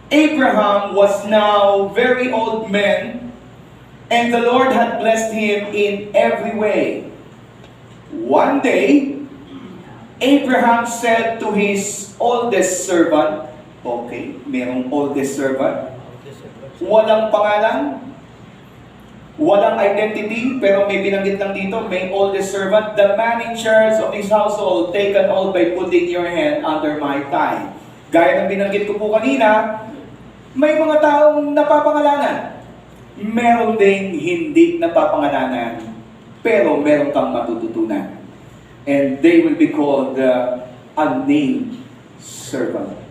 Abraham was now very old man, and the Lord had blessed him in every way. One day, Abraham said to his oldest servant, okay, merong oldest servant, walang pangalan, walang identity, pero may binanggit lang dito, may oldest servant, the man in charge of his household, take an oath by putting your hand under my thigh. Gaya ng binanggit ko po kanina, may mga taong napapangalanan. Meron ding hindi napapangalanan, pero meron kang matututunan. And they will be called the unnamed servant.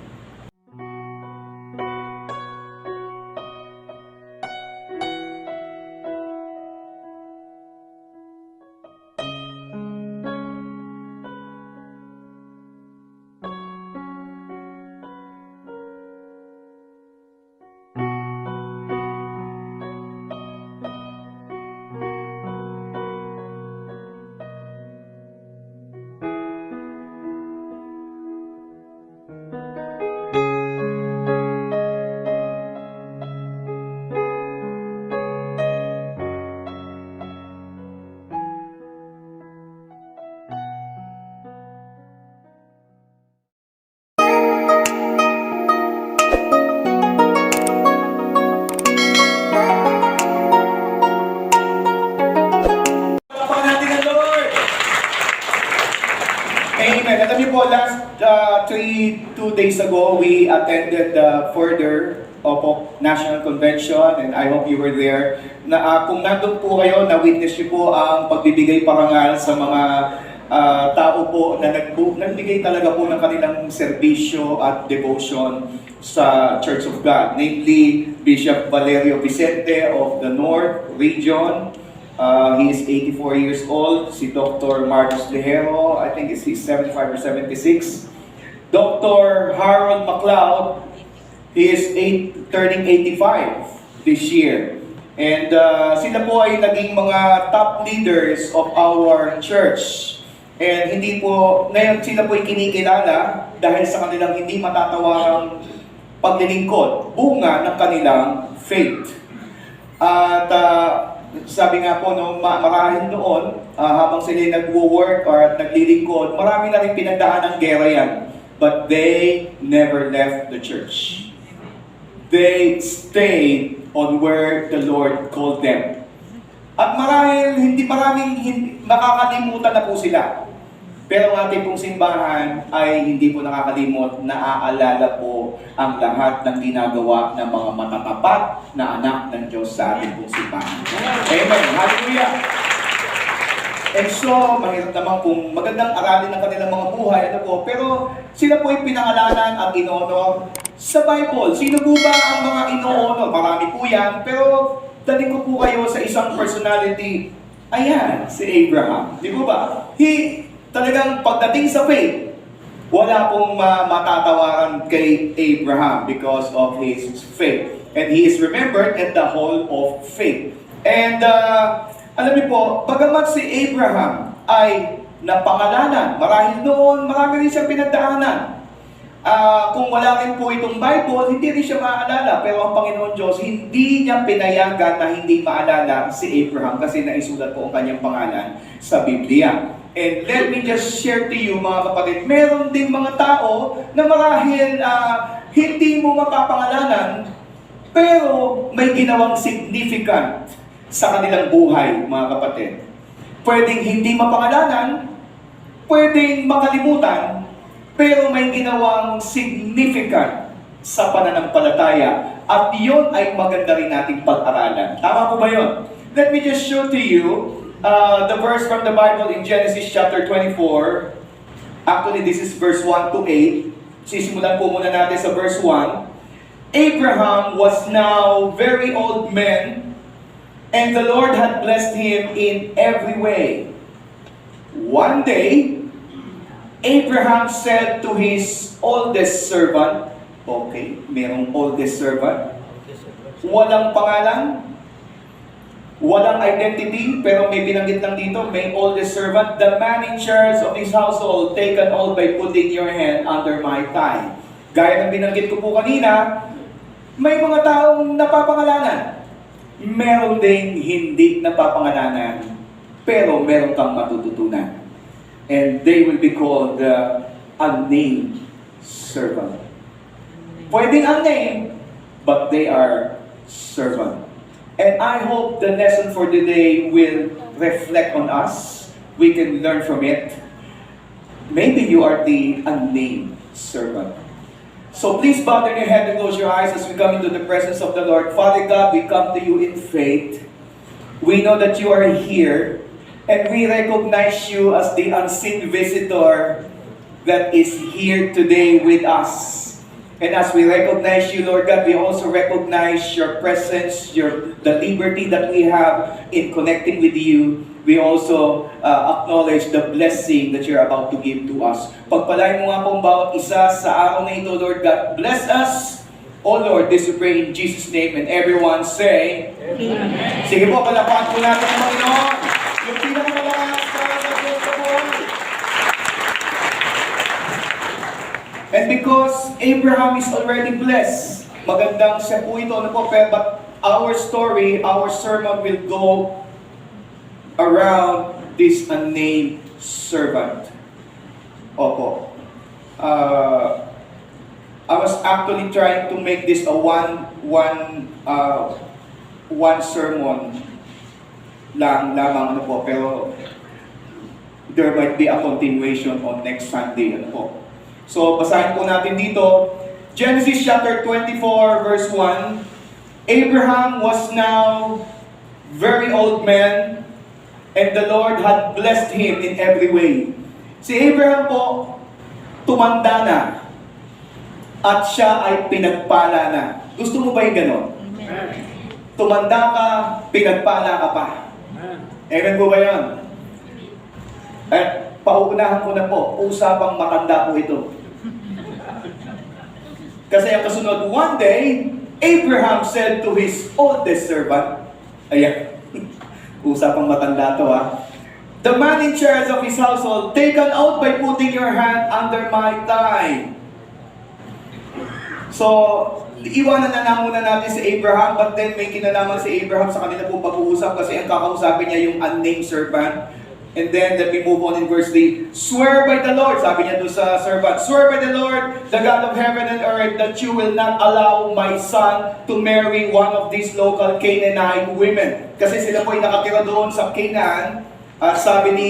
Amen. Alam niyo po, last 2 days ago, we attended the further National Convention, and I hope you were there. Kung nandun po kayo, na-witness niyo po ang pagbibigay parangal sa mga tao po na nagbigay talaga po ng kanilang serbisyo at devotion sa Church of God. Namely, Bishop Valerio Vicente of the North Region. He is 84 years old. Si Dr. Marcos Lejero, I think he's 75 or 76. Dr. Harold MacLeod, he is turning 85 this year. And sila po ay naging mga top leaders of our church. And hindi po, ngayon sila po ay kinikilala dahil sa kanilang hindi matatawarang paglilingkod, bunga ng kanilang faith. At sabi nga po, no, marahil noon, habang sila nag-work or naglilingkod, marami na rin pinagdaan ng gera yan. But they never left the church. They stayed on where the Lord called them. At marahil, maraming nakakalimutan na po sila. Pero ang ating pong simbahan ay hindi po nakakalimot, naaalala po ang lahat ng ginagawa ng mga matatapat na anak ng Diyos sa ating pong simbahan. Amen. Hallelujah. And so, mahirap naman kung magandang aralin ng kanilang mga buhay, pero sila po ay pinangalanan at inonor sa Bible. Sino po ba ang mga ino-honor? Marami po yan, pero daling ko po kayo sa isang personality. Ayan, si Abraham. Di po ba? Talagang pagdating sa faith, wala pong matatawaran kay Abraham because of his faith. And he is remembered at the hall of faith. And alam niyo po, bagamat si Abraham ay napangalanan, marahil noon, marami rin siyang pinagdaanan. Kung wala rin po itong Bible, hindi rin siya maaalala. Pero ang Panginoon Diyos, hindi niya pinayagan na hindi maalala si Abraham kasi naisulat po ang kanyang pangalan sa Biblia. And let me just share to you, mga kapatid, meron ding mga tao na marahil hindi mo mapapangalanan, pero may ginawang significant sa kanilang buhay, mga kapatid. Pwedeng hindi mapangalanan, pwedeng makalimutan, pero may ginawang significant sa pananampalataya. At yun ay maganda rin nating pag-aralan. Tama po ba yun? Let me just show to you the verse from the Bible in Genesis chapter 24. Actually, this is verse 1 to 8. Sisimulan po muna natin sa verse 1. Abraham was now very old man, and the Lord had blessed him in every way. One day, Abraham said to his oldest servant, okay, merong oldest servant, walang pangalan, walang identity, pero may binanggit lang dito, may oldest servant, the man in charge of his household, take an oath by putting your hand under my thigh. Gaya ng binanggit ko po kanina, May mga taong napapangalanan. Meron ding hindi napapangalanan, pero meron kang matututunan. And they will be called the unnamed servant. Pwedeng unnamed, but they are servant. And I hope the lesson for today will reflect on us. We can learn from it. Maybe you are the unnamed servant. So please bow down your head and close your eyes as we come into the presence of the Lord. Father God, we come to you in faith. We know that you are here, and we recognize you as the unseen visitor that is here today with us. And as we recognize you, Lord God, we also recognize your presence, the liberty that we have in connecting with you. We also acknowledge the blessing that you're about to give to us. Pagpalain mo nga pong bawat isa sa araw na ito, Lord God. Bless us, O Lord, this we pray in Jesus' name. And everyone say, Amen. Sige po, palapakan po natin ang Panginoon. Yung pinakamalakas para sa Diyos po. And because Abraham is already blessed, magandang siya po ito, ano po, but our story, our sermon will go around this unnamed servant. Opo. I was actually trying to make this a one sermon lamang ano po, pero there might be a continuation on next Sunday ano po. So basahin po natin dito Genesis chapter 24 verse 1. Abraham was now very old man, and the Lord had blessed him in every way. Si Abraham po, tumanda na, at siya ay pinagpala na. Gusto mo ba yung ganon? Amen. Tumanda ka, pinagpala ka pa. Amen po ba yun? At pauunahan ko na po, usapang matanda po ito. Kasi ang kasunod, one day, Abraham said to his oldest servant, ayan, usapang matanda to ha, the man in charge of his household, take an oath by putting your hand under my thigh. So, iwanan na muna natin si Abraham, but then may kinalaman si Abraham sa kanila pong pag-uusap kasi ang kakausapin niya yung unnamed servant. And then, let me move on in verse 3. Swear by the Lord, sabi niya doon sa servant, swear by the Lord, the God of heaven and earth, that you will not allow my son to marry one of these local Canaanite women. Kasi sila po ay nakatira doon sa Canaan. At sabi ni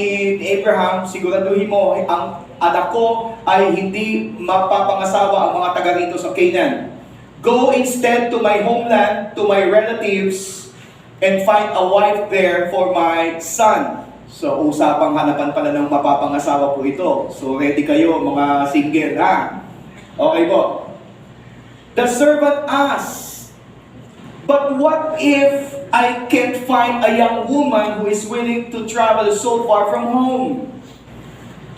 Abraham, siguraduhin mo, ang anak ko ay hindi mapapangasawa ang mga taga rito sa Canaan. Go instead to my homeland, to my relatives, and find a wife there for my son. So, usapang hanapan pala ng mapapangasawa po ito. So, ready kayo mga single, ha? Okay po. The servant asked, but what if I can't find a young woman who is willing to travel so far from home?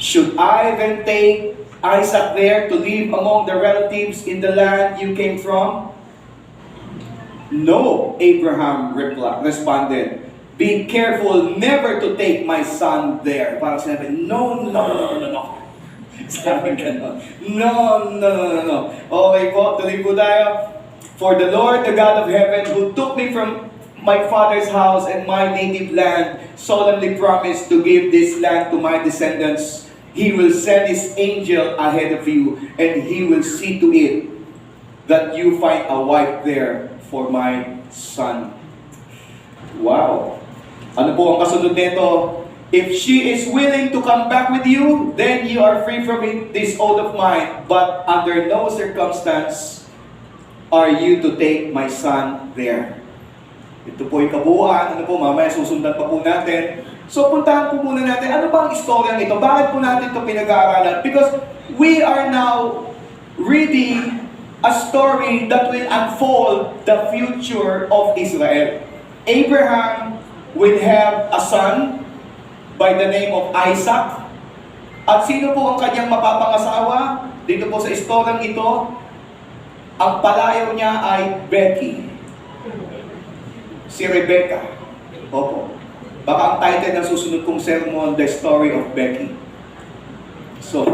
Should I then take Isaac there to live among the relatives in the land you came from? No, Abraham responded. Be careful never to take my son there. Parang sinabi, no. Sabi ganon. No. Okay po, tuloy po tayo. For the Lord, the God of heaven, who took me from my father's house and my native land, solemnly promised to give this land to my descendants. He will send his angel ahead of you, and he will see to it that you find a wife there for my son. Wow. Ano po ang kasunod nito? If she is willing to come back with you, then you are free from this oath of mine. But under no circumstance are you to take my son there. Ito po yung kabuuan. Ano po, mamaya susundan pa po natin. So puntahan po muna natin, ano ba ang istorya nito? Bakit po natin ito pinag-aaralan? Because we are now reading a story that will unfold the future of Israel. Abraham will have a son by the name of Isaac. At sino po ang kanyang mapapangasawa? Dito po sa istoryang ito, ang palayaw niya ay Becky. Si Rebecca. Opo. Baka ang title ng susunod kong sermon, The Story of Becky. So,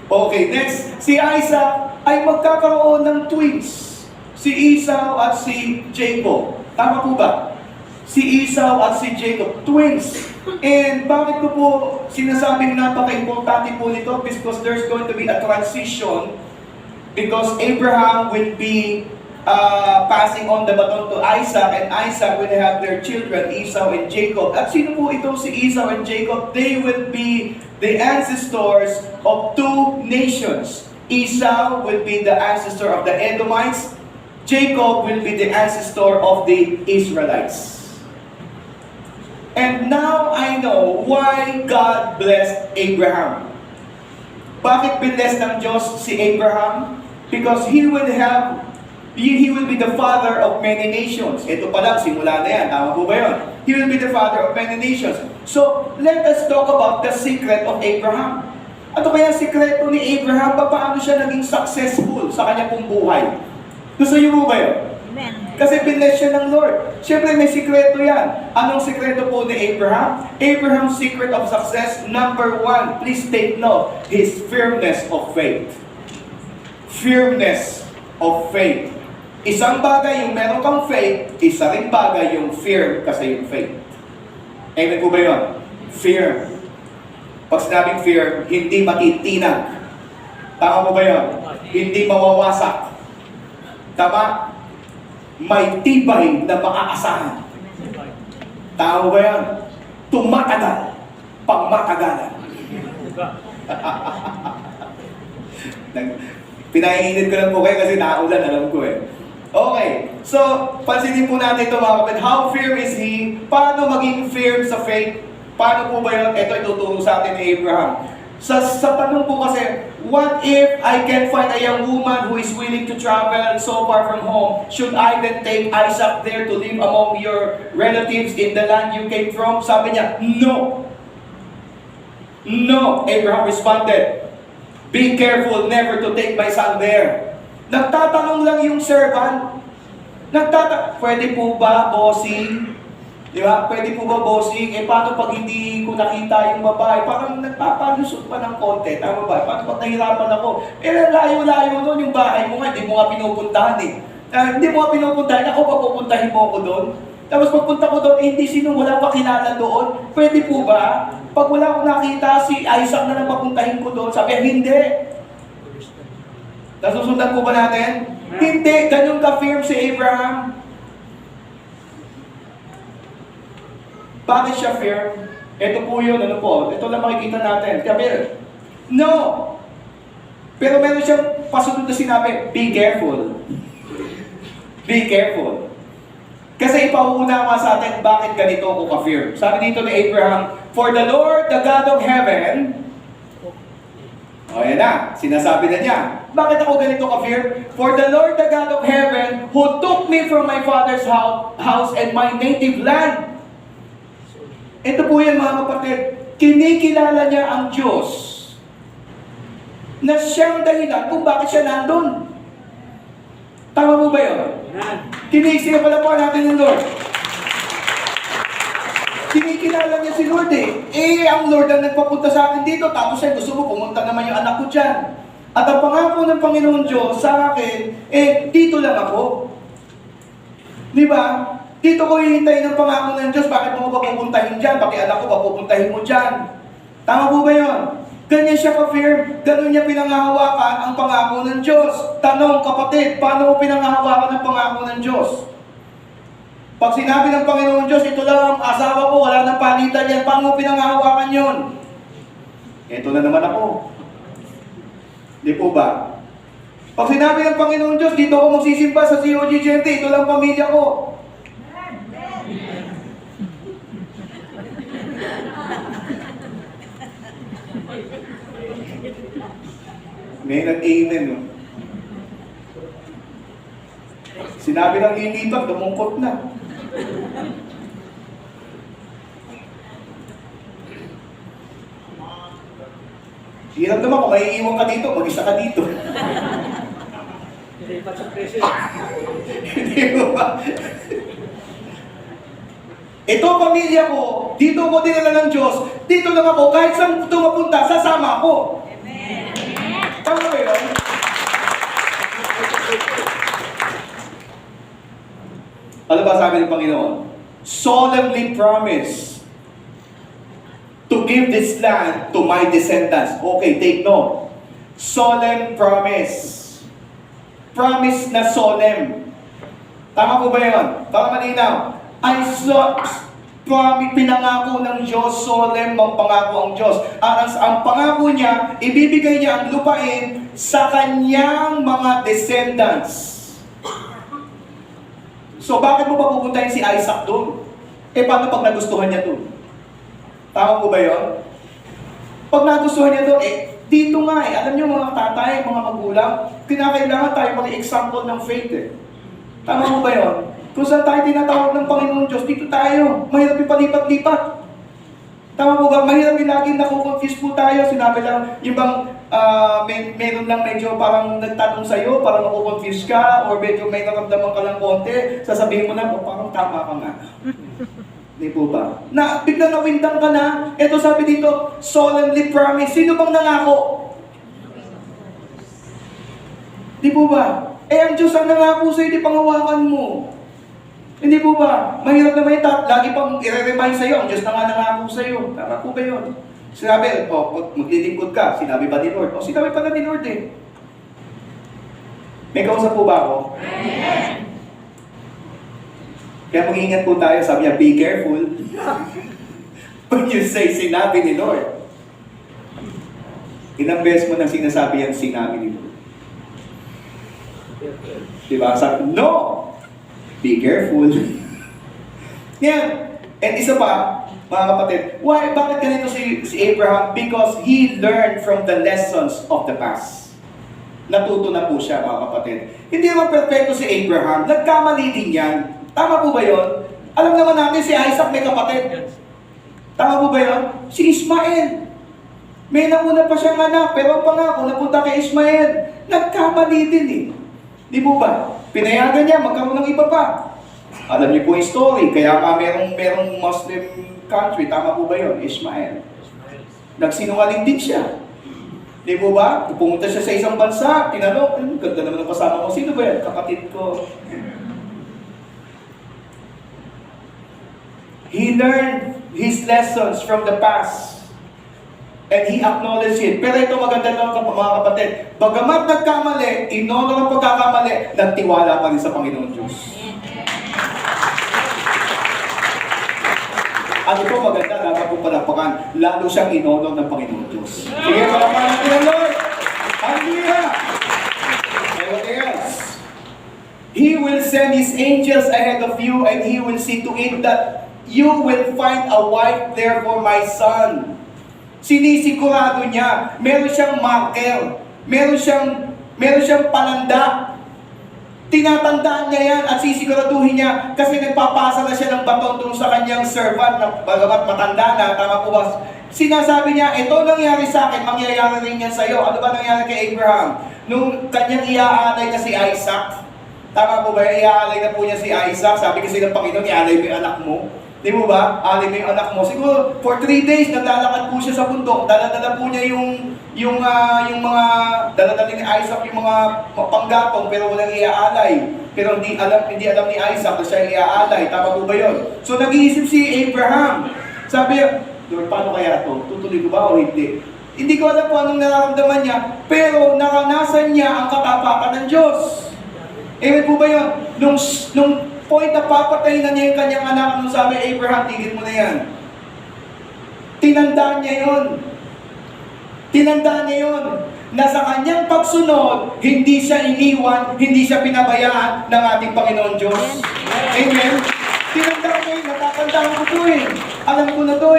okay, next. Si Isaac ay magkakaroon ng twins. Si Esau at si Jacob. Tama po ba? Si Esau at si Jacob, twins. And bakit ko po sinasabing napaka-importante po nito? Because there's going to be a transition because Abraham will be passing on the baton to Isaac, and Isaac will have their children, Esau and Jacob. At sino po itong si Esau and Jacob? They will be the ancestors of two nations. Esau will be the ancestor of the Edomites. Jacob will be the ancestor of the Israelites. And now I know why God blessed Abraham. Bakit binless ng Diyos si Abraham? Because he will be the father of many nations. Ito pa lang, simula na yan. Tama po ba yun? He will be the father of many nations. So, let us talk about the secret of Abraham. Ano kaya ang sikreto ni Abraham? Paano siya naging successful sa kanyang pong buhay? Gusto niyo po ba yun? Amen. Kasi binless siya ng Lord. Siyempre may sikreto yan. Anong sikreto po ni Abraham? Abraham's secret of success, number one, please take note, his firmness of faith. Firmness of faith. Isang bagay yung meron kang faith, isa ring bagay yung firm kasi yung faith. Amen po ba yun? Firm. Pag sinabing firm, hindi matitinag. Tama po ba yun? Hindi mawawasak. Tama? May tibay na maaasahan. Tama ba yan? Tumatagal, pangmatagalan. Pinahinit ko lang po kayo kasi naulan, alam ko eh. Okay, so pansinin po natin ito mga kapatid. How firm is he? Paano maging firm sa faith? Paano po ba yun? Ito ituturo sa atin ni Abraham. Sa tanong po kasi, what if I can find a young woman who is willing to travel so far from home? Should I then take Isaac there to live among your relatives in the land you came from? Sabi niya, no. No, Abraham responded. Be careful never to take my son there. Nagtatanong lang yung servant. Pwede po ba, bossing? Di ba? Pwede po ba, bossing? Paano pag hindi ko nakita yung babae? Parang nagpapalusot pa ng konti. Tama ba? Paano pag nahirapan ako? Layo-layo nun yung bahay mo nga. Hindi mo nga pinupuntahan eh. Hindi mo nga pinupuntahan. Ako, papupuntahin mo ako doon. Tapos pagpunta ko doon, hindi sino, wala pa kilala doon. Pwede po ba? Pag wala akong nakita, si Isaac na lang papuntahin ko doon. Sabi, hindi. Nasusundan po ba natin? Hindi. Ganun ka-firm si Abraham. Bakit siya firm? Ito po yun, ano po? Ito lang makikita natin. Sabi, no! Pero meron siyang pasunod na sinabi, be careful. Be careful. Kasi ipauuna nga sa atin, bakit ganito ako ka-firm? Sabi dito ni Abraham, for the Lord, the God of heaven, o yan na, sinasabi na niya, bakit ako ganito ka-firm? For the Lord, the God of heaven, who took me from my father's house and my native land. Ito po yan mga kapatid, kinikilala niya ang Diyos na siyang dahilan kung bakit siya nandun. Tama mo ba yun? Pala po natin ng Lord. Kinikilala niya si Lord eh. Ang Lord ang nagpapunta sa akin dito, tapos ay gusto mo pumunta naman yung anak ko dyan. At ang pangako ng Panginoon Diyos sa akin, dito lang ako. Di ba? Dito ko hihintayin ng pangako ng Diyos, bakit mo ba pupuntahin dyan? Bakit anak ko ba pupuntahin mo dyan? Tama po ba yun? Ganyan siya ka-firm, ganun niya pinangahawakan ang pangako ng Diyos. Tanong kapatid, paano mo pinangahawakan ang pangako ng Diyos? Pag sinabi ng Panginoon Diyos, ito lang ang asawa ko, wala nang palitan yan, paano mo pinangahawakan yun? Ito na naman ako. Di po ba? Pag sinabi ng Panginoon Diyos, dito ako magsisimba sa COG Gente, ito lang pamilya ko. May nag-amen, no? Sinabi ng lilipat, dumungkot na. Hirap naman kung may iiwan ka dito, mag-isa ka dito. Lilipat sa preso. Hindi mo ba? Ito pamilya ko, dito ko dinala ng Diyos, dito lang ako, kahit saan tumapunta, sasama ako. Tama ba yun? Ano ba sabi ng Panginoon? Solemnly promise to give this land to my descendants. Okay, take note. Solemn promise. Promise na solemn. Tama po ba yun? Para malinaw. Pinangako ng Diyos, solemn ang pangako ang Diyos. Ang pangako niya, ibibigay niya ang lupain sa kanyang mga descendants. So bakit mo pa pupuntahin si Isaac doon? Paano pag nagustuhan niya doon? Tama po ba yun? Pag nagustuhan niya doon, dito nga alam niyo mga tatay, mga magulang, kinakailangan tayo maging example ng faith Tama mo ba yun? Kung saan tayo tinatawag ng Panginoon Diyos, dito tayo. Mahirap yung palipat-lipat. Tama po ba? Mahirap yung laging nakukonfuse po tayo. Sinabi lang, yung bang meron lang medyo parang nagtanong sa'yo, parang nakukonfuse ka, or medyo may naramdaman ka lang konti, sasabihin mo na, parang tama ka nga. Di po ba? Na biglang nawindang ka na, ito sabi dito, solemnly promise. Sino bang nangako? Di po ba? Ang Diyos ang nangako sa'yo, di pangawakan mo. Hindi po ba? Mahirap naman yung lagi pang i-remind sa'yo, ang Diyos na nga nangako sa'yo. Tama po ba yun? Sinabi, maglilingkod ka, sinabi ba ni Lord? Sinabi pa na ni Lord May kausap po ba ako? Amen. Kaya mag-ingat po tayo, sabi niya, be careful. When you say, sinabi ni Lord. Ilang beses mo nang sinasabi yan, sinabi ni Lord. Diba? Sabi, no! Be careful. Yan. And isa pa, mga kapatid, bakit ganito si Abraham? Because he learned from the lessons of the past. Natuto na po siya, mga kapatid. Hindi naman perfecto si Abraham. Nagkamali din yan. Tama po ba yun? Alam naman natin si Isaac may kapatid. Tama po ba yun? Si Ismael. May nauna pa siyang anak, pero ang pangako napunta kay Ismael. Nagkamali din Di po ba? Pinayagan niya, magkaroon ng iba pa. Alam niyo po yung story, kaya nga merong Muslim country, tama po ba yun? Ismael. Nagsinungaling din siya. Di po ba? Pumunta siya sa isang bansa, tinanong, ganda naman ang kasama ko. Sino ba yan? Kapatid ko. He learned his lessons from the past. And he acknowledged it. Pero ito maganda lang mga kapatid. Bagamat nagkamali, inonor ang pagkakamali, nagtiwala pa rin sa Panginoon Diyos. Ano po maganda, dapat po palakpakan, lalo siyang inonor ng Panginoon Diyos. Sige, palakpakan natin ang Lord. Hallelujah! And what else? He will send His angels ahead of you and He will see to it that you will find a wife there for my son. Sinisigurado niya, meron siyang marker, meron siyang palanda. Tinatandaan niya yan at sisiguraduhin niya kasi nagpapasa na siya ng baton doon sa kanyang servant na bagamat matanda na, tama po ba? Sinasabi niya, ito nangyari sa akin, mangyayari rin yan sa iyo. Ano ba nangyari kay Abraham? Nung kanyang iaalay na si Isaac, tama po ba? Iaalay na po niya si Isaac. Sabi kasi ng Panginoon, iaalay mo yung anak mo. Di mo ba? Alay mo yung anak mo. Siguro, for 3 days, naglalakad po siya sa bundok. Dala-dala po niya yung mga, dala-dala ni Isaac yung mga panggatong, pero walang iaalay. Pero hindi alam ni Isaac na siya iaalay. Tama po ba yun? So, nag-iisip si Abraham. Sabi, Lord, paano kaya ito? Tutuloy ko ba o hindi? Hindi ko alam po anong nararamdaman niya, pero naranasan niya ang katapatan ng Diyos. Amen po ba yun? Nung point na papatayin na niya yung kanyang anak, nung sabi, Abraham, tigil mo na yan. Tinandaan niya yun. Tinandaan niya yun. Na sa kanyang pagsunod, hindi siya iniwan, hindi siya pinabayaan ng ating Panginoon Diyos. Amen? Tinandaan niya yun, natatandaan ko to Alam ko na to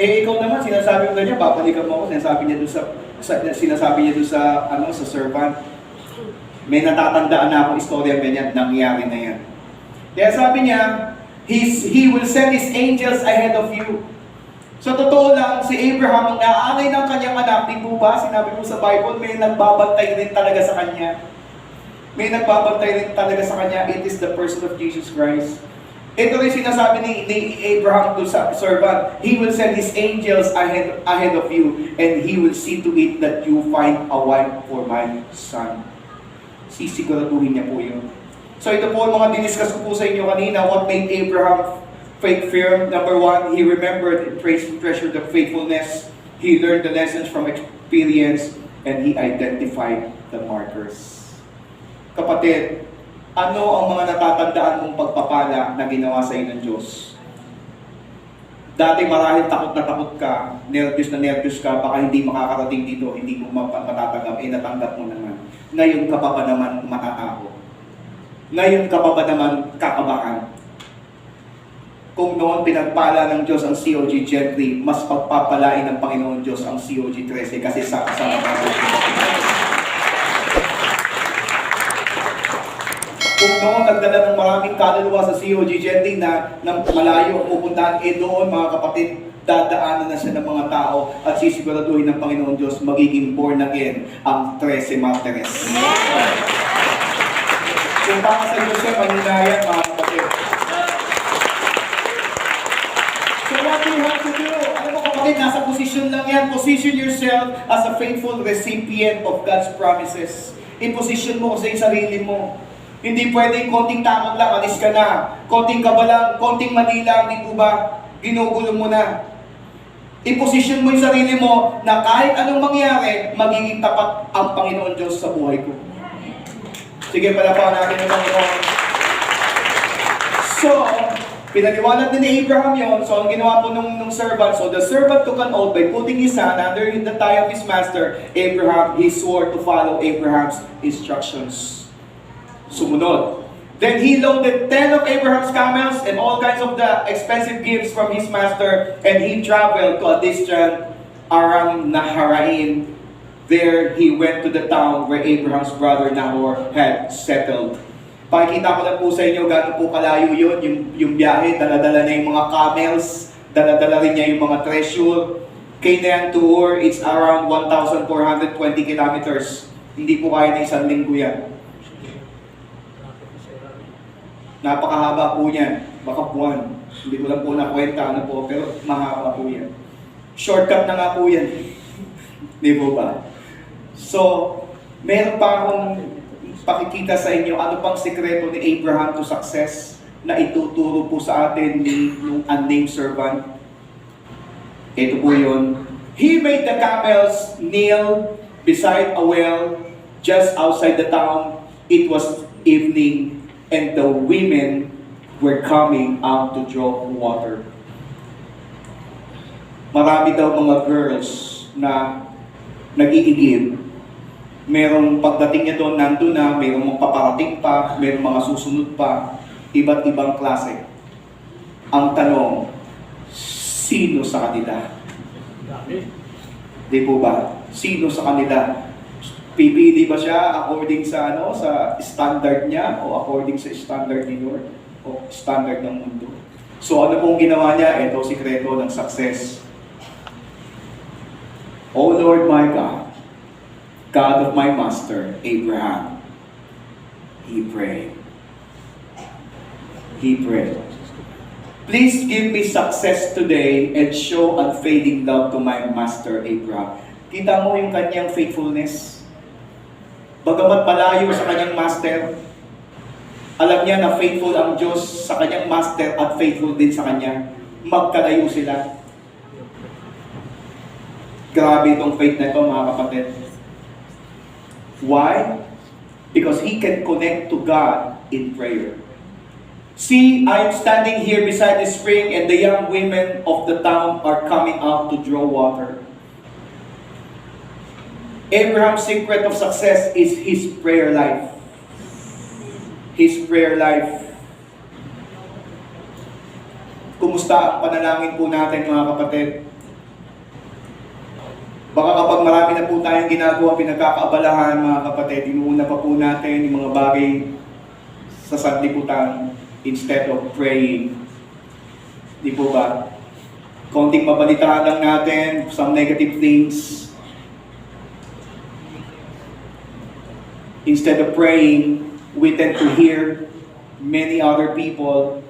ikaw naman, sinasabi mo ganyan, babalikan mo ako, sinasabi niya doon sa servant. May natatandaan na akong istorya ganyan, nangyari na yan. Kaya sabi niya, He will send His angels ahead of you. Sa totoo lang, si Abraham, ang naaalay ng kanyang anak, di po ba? Sinabi po sa Bible, may nagbabantay rin talaga sa kanya. May nagbabantay rin talaga sa kanya. It is the person of Jesus Christ. Ito rin sinasabi ni Abraham to sa servant, He will send His angels ahead of you, and He will see to it that you find a wife for my son. Sisiguraduhin niya po yun. So ito po ang mga diniscuss ko po sa inyo kanina. What made Abraham faith firm? Number one, he remembered and treasured the faithfulness. He learned the lessons from experience and he identified the markers. Kapatid, ano ang mga natatandaan mong pagpapala na ginawa sa iyo ng Diyos? Dati marahil takot na takot ka, nervous na nervous ka, baka hindi makakarating dito, hindi mo matatanggap, natanggap mo naman. Ngayon ka pa ba naman matatakot? Ngayon ka pa ba naman kakabahan? Kung noon pinagpala ng Diyos ang COG Gen 3, mas pagpapalain ng Panginoon Diyos ang COG 13 kasi sama-sama natin. Kung noon nagdala ng maraming kaluluwa sa COG Gen 3 na malayo ang pupuntahan, doon mga kapatid, dadaanan na siya ng mga tao at sisiguraduhin ng Panginoon Diyos magiging born again ang 13 martires. Kung baka sa Diyos siya, maninayan mga kapatid. So what do you have to do? Alam mo kapatid, nasa position lang yan. Position yourself as a faithful recipient of God's promises. I-position mo sa sarili mo. Hindi pwedeng konting takot lang, alis ka na. Konting kaba lang, konting mali lang, di po ba? Ginugulo mo na. I-position mo yung sarili mo na kahit anong mangyari, magiging tapat ang Panginoon Diyos sa buhay ko. Sige, palapakan natin ang Panginoon. So, pinaliwanag din ni Abraham yon. So, ang ginawa po nung servant, so the servant took an oath by putting his hand under the thigh of his master, Abraham. He swore to follow Abraham's instructions. Sumunod. Then he loaded 10 of Abraham's camels and all kinds of the expensive gifts from his master, and he traveled to a distant Aram Naharaim. There he went to the town where Abraham's brother Nahor had settled. Pakikita ko lang po sa inyo gano'n po kalayo yun, yung biyahe, dala-dala na yung mga camels, dala-dala rin niya yung mga treasure. Canaan tour, it's around 1,420 kilometers. Hindi po kaya na isang linggo yan. Napakahaba po niyan, baka buwan. Hindi ko lang po nakwenta ano po, pero mahaba po yan. Shortcut na nga po yan. Di po ba? So, meron pa akong pakikita sa inyo ano pang sikreto ni Abraham to success na ituturo po sa atin ni yung unnamed servant. Ito po yun. He made the camels kneel beside a well just outside the town. It was evening and the women were coming out to draw water. Marami daw mga girls na nag-iigib. Merong pagdating niya doon, nandun na, merong mga paparating pa, merong mga susunod pa, iba't ibang klase. Ang tanong, sino sa kanila? Di po ba? Sino sa kanila? Pipili ba siya according sa sa standard niya o according sa standard ni Lord o standard ng mundo? So ano pong ginawa niya? Ito sikreto ng success. O Lord my God, God of my master, Abraham, he prayed. He prayed. Please give me success today and show unfading love to my master, Abraham. Kita mo yung kanyang faithfulness? Bagamat malayo sa kanyang master, alam niya na faithful ang Diyos sa kanyang master at faithful din sa kanya. Magkalayo sila. Grabe itong faith na ito, mga kapatid. Why? Because he can connect to God in prayer. See, I am standing here beside the spring and the young women of the town are coming out to draw water. Abraham's secret of success is his prayer life. His prayer life. Kumusta ang panalangin po natin, mga kapatid? Baka kapag marami na po tayong ginagawa, pinagkakaabalahan, mga kapatid, inuuna pa po natin yung mga bagay sa sanlibutan instead of praying. Di po ba? Konting mabalitaan lang natin, some negative things. Instead of praying, we tend to hear many other people,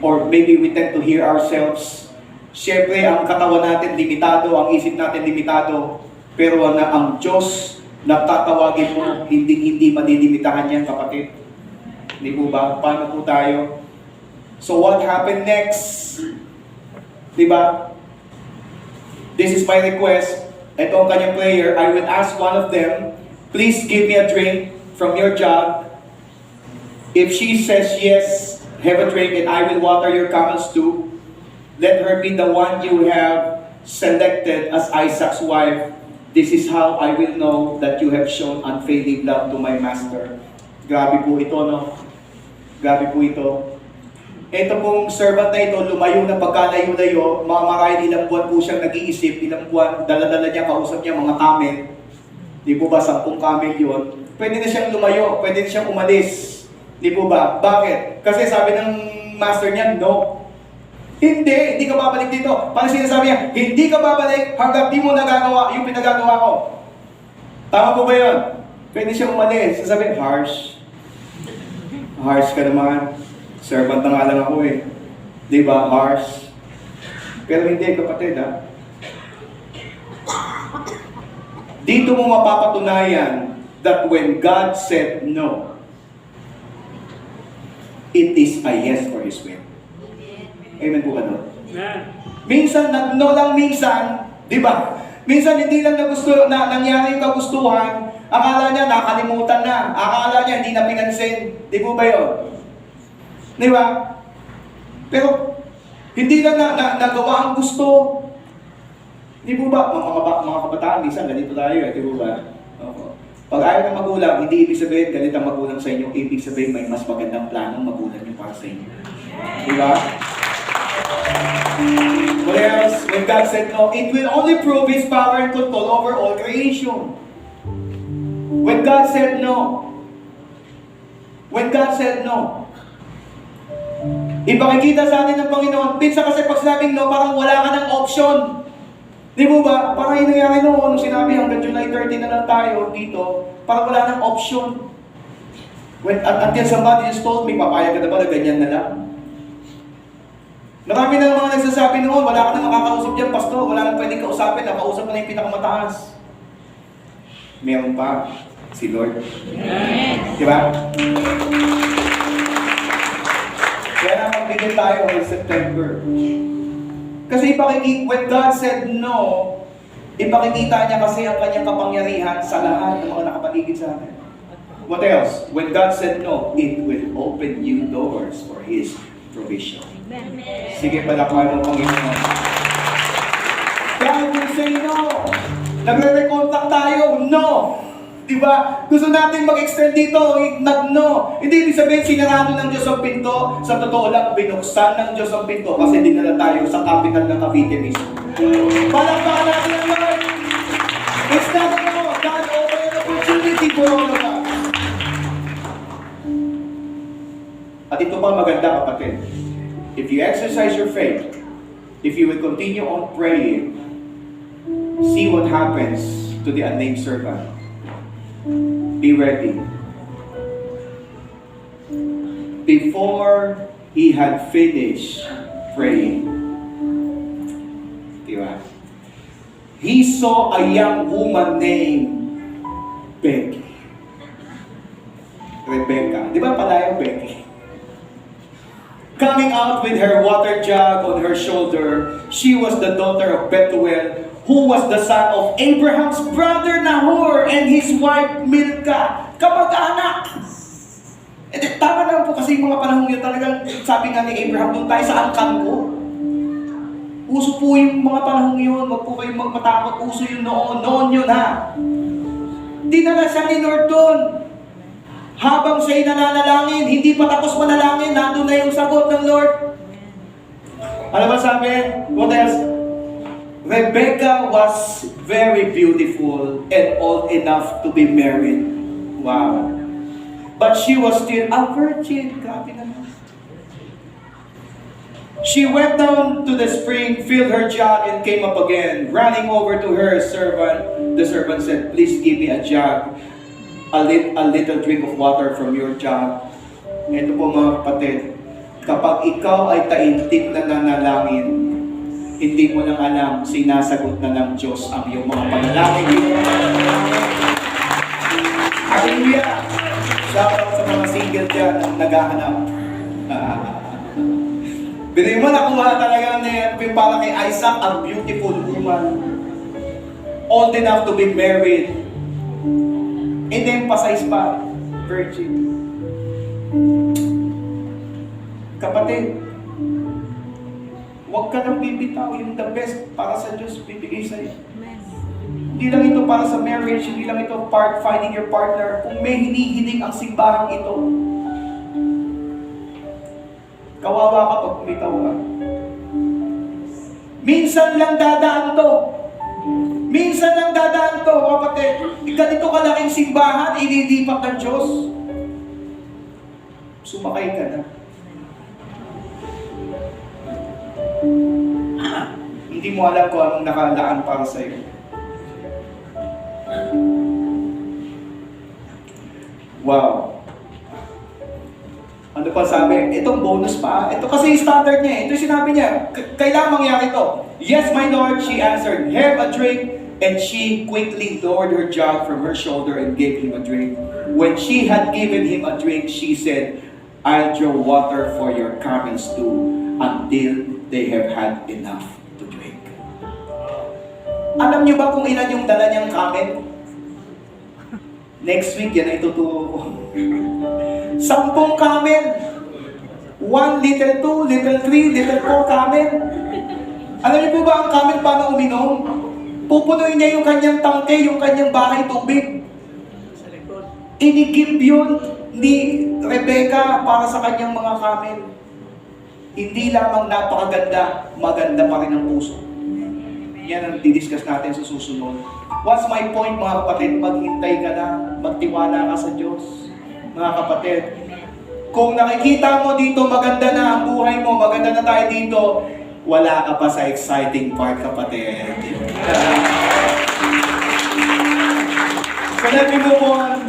or maybe we tend to hear ourselves. Siyempre, ang katawan natin limitado, ang isip natin limitado, pero ang Diyos na tatawagin mo, hindi malilimitahan yan, kapatid. Hindi po ba? Paano po tayo? So what happened next? Diba? This is my request. Ito ang kanyang prayer. I will ask one of them, please give me a drink from your jug. If she says yes, have a drink and I will water your camels too. Let her be the one you have selected as Isaac's wife. This is how I will know that you have shown unfailing love to my master. Grabe po ito, no? Grabe po ito. Ito pong servant na ito, lumayo na pagkalayo-layo, marahil ilang buwan po siyang nag-iisip, ilang buwan, dala-dala niya, kausap niya mga camel. Di po ba, 10 camel yun? Pwede na siyang lumayo, pwede na siyang umalis. Di po ba? Bakit? Kasi sabi ng master niya, no. Hindi ka babalik dito. Parang sinasabi niya, hindi ka babalik hanggang di mo nagagawa yung pinagagawa ko. Tama po ba yun? Pwede siyang umalis. Sasabi, harsh. Harsh ka naman. Servant na nga lang ako eh. Di ba? Harsh. Pero hindi, kapatid ha. Dito mo mapapatunayan that when God said no, it is a yes for His will. Amen po ka doon? Minsan, no lang minsan, di ba? Minsan hindi lang nangyari yung kagustuhan, akala niya nakalimutan na, akala niya hindi na pinansin. Di po ba yun? Di ba? Pero, hindi lang nagawa ang gusto. Di po ba? Mga kabataan, minsan ganito tayo eh, di po ba? Pag ayaw ng magulang, hindi ibig sabihin galit ang magulang sa inyo, ibig sabihin may mas magandang planong magulang niyo para sa inyo. Di ba? What else? When God said no, it will only prove His power and control over all creation. When God said no, ipakikita sa atin ng Panginoon, minsan kasi pag sinabing no, parang wala ka ng option. Di mo ba? Parang yung nangyari noon, nung sinabi hanggang July 30 na lang tayo dito, parang wala ng option. Until somebody just told me, papayag ka na ba na ganyan na lang? Marami na mga nagsasabi noon, wala ka na makakausap dyan, pastor, wala nang pwedeng kausapin, nakausap na yung pinakamataas. Meron pa, si Lord. Di ba? Kaya na magbigay tayo ng September. Kasi when God said no, ipakikita niya kasi ang kanyang kapangyarihan sa lahat ng mga nakapaligid sa atin. What else? When God said no, it will open you doors for His provision. Sige, palakpakan mo Panginoon. God will say no. Nagre-recontact tayo, no. Diba? Gusto natin mag-extend dito, nag-no. Hindi ibig sabihin sinarado ng Diyos ang pinto. Sa totoo lang, binuksan ng Diyos ang pinto kasi dinala tayo sa capital ng Cavite mismo. Palakpakan natin ang Lord. It's not no. God open an opportunity for all of us. At ito pa maganda, kapatid. If you exercise your faith, if you will continue on praying, see what happens to the unnamed servant. Be ready. Before he had finished praying, diba? He saw a young woman named Becky. Rebecca. Di ba pala yung Becky? Coming out with her water jug on her shoulder, she was the daughter of Bethuel, who was the son of Abraham's brother Nahor and his wife Milcah. Kamag-anak! Tama naman po kasi yung mga panahon yun talagang sabi nga ni Abraham, doon tayo sa angkan ko. Uso po yung mga panahon yun, wag po kayong magmatakot, uso yun noon yun ha. Dinala siya ni Lord doon. Habang siya'y nananalangin, hindi pa tapos manalangin, nandun na yung sagot ng Lord. Ano ba sabi? What else? Rebecca was very beautiful and old enough to be married. Wow. But she was still a virgin. Grabe naman. She went down to the spring, filled her jug, and came up again. Running over to her servant, the servant said, "Please give me a jug. A little drink of water from your jug." Ito po mga kapatid, kapag ikaw ay taimtim na nanalangin, hindi mo nang alam, sinasagot na ng Diyos ang iyong mga panalangin. Hallelujah! Shoutout sa mga single dyan na naghahanap. Binoy mo, nakuha talaga na para kay Isaac, a beautiful woman. Old enough to be married. And emphasize pa, virgin. Kapatid, huwag ka nang bibitaw, yung the best para sa Diyos bibigay sa'yo. Hindi lang ito para sa marriage, hindi lang ito part finding your partner. Kung may hinihiling ang simbahang ito, kawawa ka pag bumitaw ka. Minsan lang dadaan to. Minsan lang dadaan to, kapatid. Ganito kalaking simbahan, ililipat ng Diyos. Sumakay ka na. Hindi mo alam kung anong nakalaan para sa iyo. Wow. Ano pa sabi? Itong bonus pa. Ito kasi yung standard niya. Ito yung sinabi niya. Kailangan mangyari ito. Yes, my Lord, she answered. Have a drink. And she quickly lowered her jug from her shoulder and gave him a drink. When she had given him a drink, she said, I'll draw water for your camels too, until they have had enough to drink. Alam niyo ba kung ilan yung dala niyang camel? Next week, yan ay ituturo ko. 10 camel. 1, little 2, little 3, little 4 camel. Alam niyo po ba ang camel paano uminom? Pupunuin niya yung kanyang tangke, yung kanyang bahay tubig. Inigib yun ni Rebecca para sa kanyang mga camel. Hindi lamang napakaganda, maganda pa rin ang puso. Yan ang didiscuss natin sa susunod. What's my point, mga kapatid? Maghintay ka na, magtiwala ka sa Diyos. Mga kapatid, kung nakikita mo dito, maganda na ang buhay mo, maganda na tayo dito, wala ka pa sa exciting part, kapatid. So let me move on.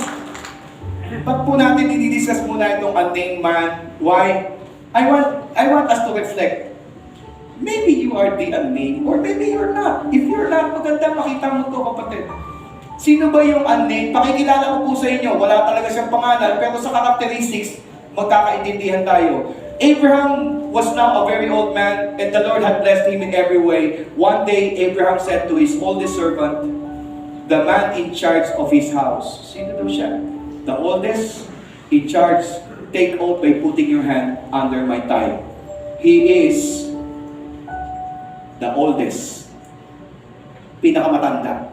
Ba't po natin dinidiscuss muna itong unnamed man? Why? I want us to reflect. Maybe you are the unnamed, or maybe you're not. If you're not, maganda makita mo to, kapatid. Sino ba yung unnamed? Pakikilala ko po sa inyo. Wala talaga siyang pangalan, pero sa characteristics, magkakaintindihan tayo. Abraham was now a very old man, and the Lord had blessed him in every way. One day, Abraham said to his oldest servant, the man in charge of his house. Sino daw siya? The oldest in charge. Take oath by putting your hand under my thigh. He is the oldest. Pinakamatanda.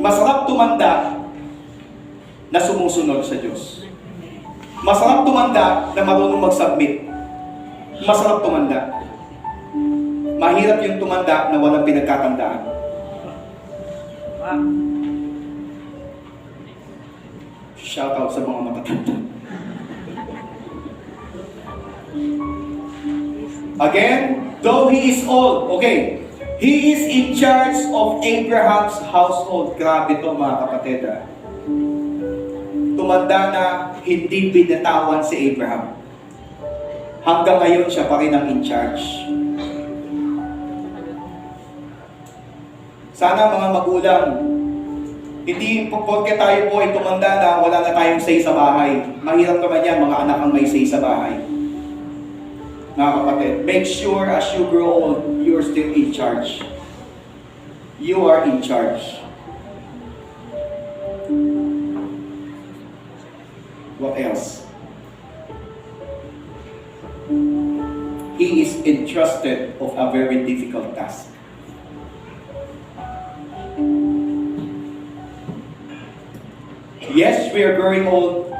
Masarap tumanda na sumusunod sa Diyos. Masarap tumanda na marunong mag-submit. Masarap tumanda. Mahirap yung tumanda na walang pinagkatandaan. Shout out sa mga matatanda. Again, though he is old, okay, he is in charge of Abraham's household. Grabe to, mga kapatid. Tumanda na hindi binatawan si Abraham. Hanggang ngayon, siya pa rin ang in charge. Sana mga magulang, hindi porke tayo po ay tumanda na wala na tayong say sa bahay. Mahirap naman yan, mga anak ang may say sa bahay. Mga kapatid, make sure as you grow old, you're still in charge. You are in charge. What else? He is entrusted of a very difficult task. Yes, we are growing old.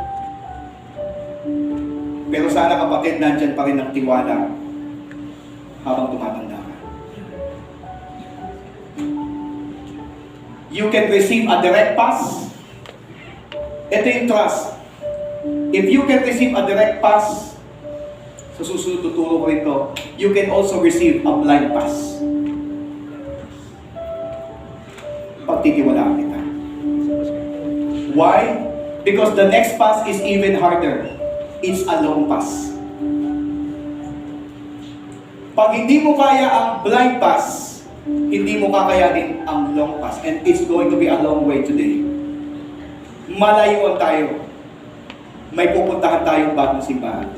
Pero sana, kapatid, nandyan pa rin ang tiwala habang tumatanda ka. You can receive a direct pass. Ito yung trust. If you can receive a direct pass, sa susunod tuturo ko ito, you can also receive a blind pass. Pagtitiwalaan kita. Why? Because the next pass is even harder. It's a long pass. Pag hindi mo kaya ang blind pass, hindi mo kakayanin ang long pass. And it's going to be a long way today. malayuan tayo. May pupuntahan tayong bagong simbahan.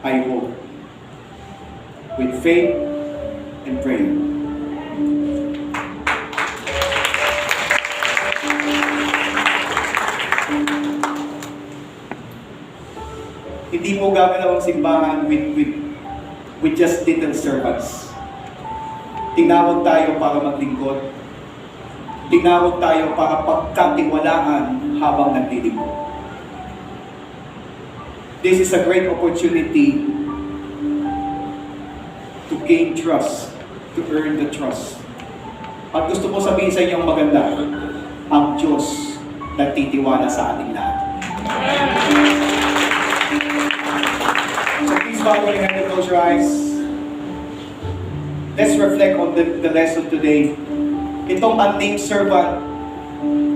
I hope. With faith and prayer. Hindi mo gagalaw ang simbahan with just little servants. Tinawag tayo para maglingkod. Tinawag tayo para pagkatiwalaan habang naglilingkod. This is a great opportunity to gain trust, to earn the trust. At gusto ko sabihin sa inyo ang maganda, ang Diyos nagtitiwala sa ating lahat. So please bow your head and close your eyes. Let's reflect on the lesson today. Itong unnamed servant,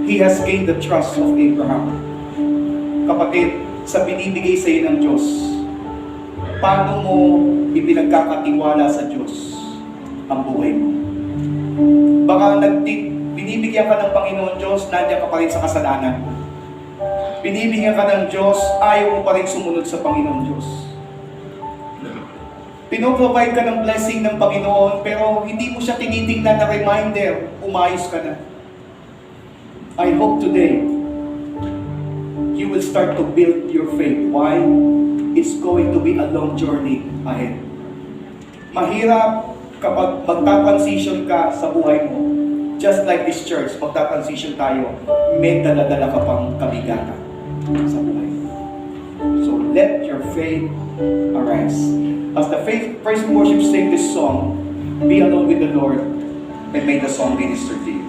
he has gained the trust of Abraham. Kapatid, sa binibigay sa iyo ng Diyos, paano mo ipinagkakatiwala sa Diyos ang buhay mo? Baka binibigyan ka ng Panginoon Diyos, nandiyan ka pa rin sa kasalanan. Binibigyan ka ng Diyos, ayaw mo pa rin sumunod sa Panginoon Diyos. Pinoprovide ka ng blessing ng Panginoon, pero hindi mo siya tinitingnan na reminder, umayos ka na. I hope today, you will start to build your faith. Why? It's going to be a long journey ahead. Mahirap kapag magta-transition ka sa buhay mo. Just like this church, magta-transition tayo, may dala-dala ka pang kabigatan sa buhay mo. So let your faith arise. As the praise and worship sing this song, be alone with the Lord, and may the song minister to you.